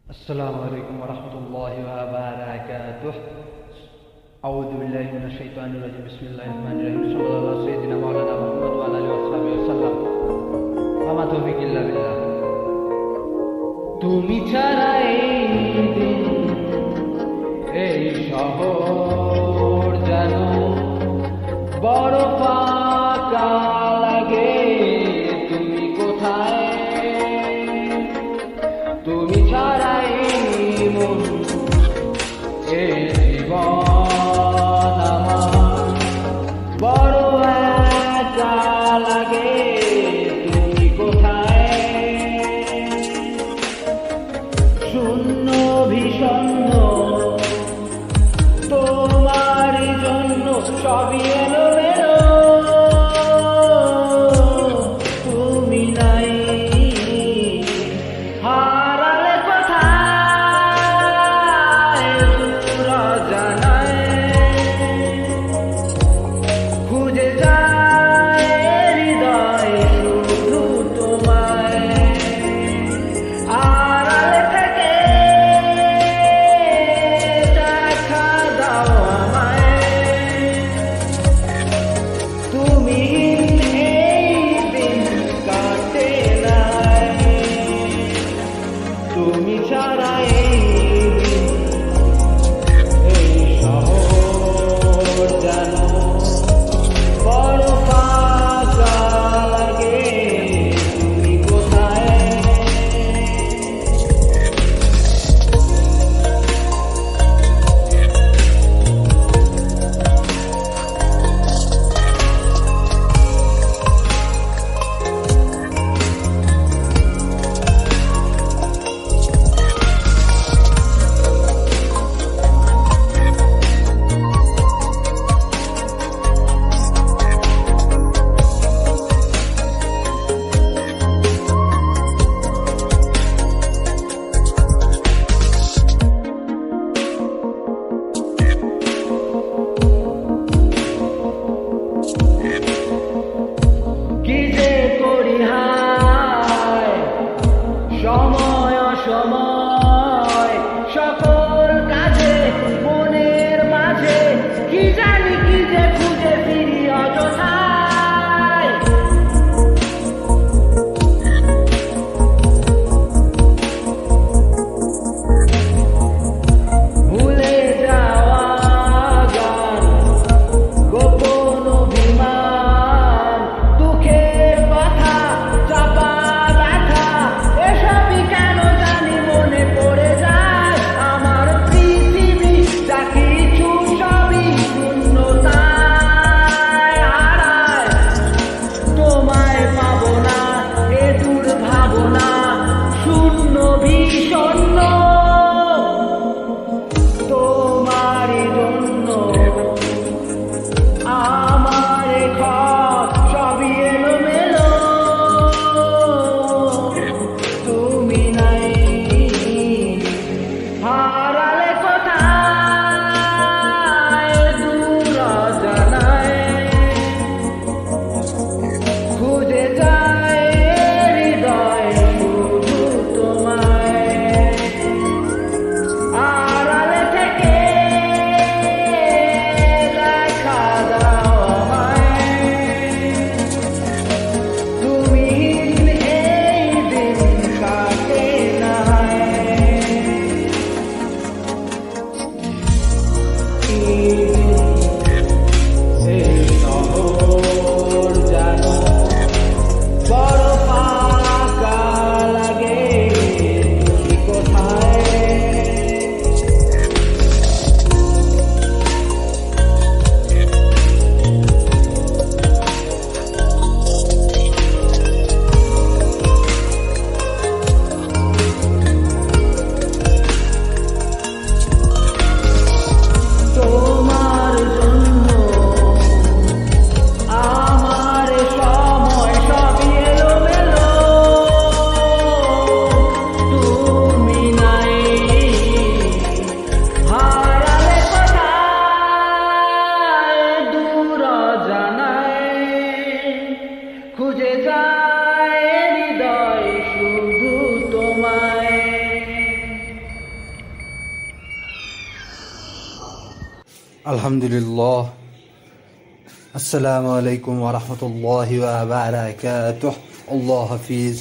السلام عليكم ورحمة الله وبركاته. أعوذ بالله من الشيطان الرجيم. بسم الله الرحمن الرحيم. صلى الله على سيدنا مولانا محمد وعلى آله وصحبه وسلم. وما توفيق إلا بالله. তুমি ছাড়া এই শহর যেন বড় ফাঁকা লাগে। তুমি কোথায়? তুমি ছাড়া মন এই জীবন আমার বড় একা লাগে। তুমি কোথায়? শূন্য ভীষণ তোমার জন্য সবই এলোমেলো। তুমি নাই হারালে কোথায় দূর জানায়। খুঁজে যায় হৃদয় শুধু তোমায়। আড়ালে থেকে দেখা দাও আমায়। তুমি এই দিন কাটে নাই। তুমি ছাড়া এই শহর যেন বড় ফাঁকা লাগে। তুমি কোথায়? কি যে করি হায় সময় অসময় সকল কাজে মনের মাঝে। কি জানি কি যে খুঁজে ফিরি অযথায়। ভুলে যাওয়া গান গোপন অভিমান দুঃখের কথা চাপা ব্যথা এসবই কেন জানি মনে পড়ে যায়। আমার পৃথিবী যা কিছু সবই শূন্যতায় হারায়। তোমায় পাবো না এ দূর ভাবনা শূন্য ভীষণ তোমারই জন্য। আমার ঘর সবই এলোমেলো। তুমি নাই হারালে কোথায় দূর জানায়। খুঁজে যায় হৃদয় শুধু তোমায়। আলহামদুলিল্লাহ। আসসালামু আলাইকুম ওয়া রাহমাতুল্লাহি ওয়া বারাকাতুহু। আল্লাহ হাফিজ।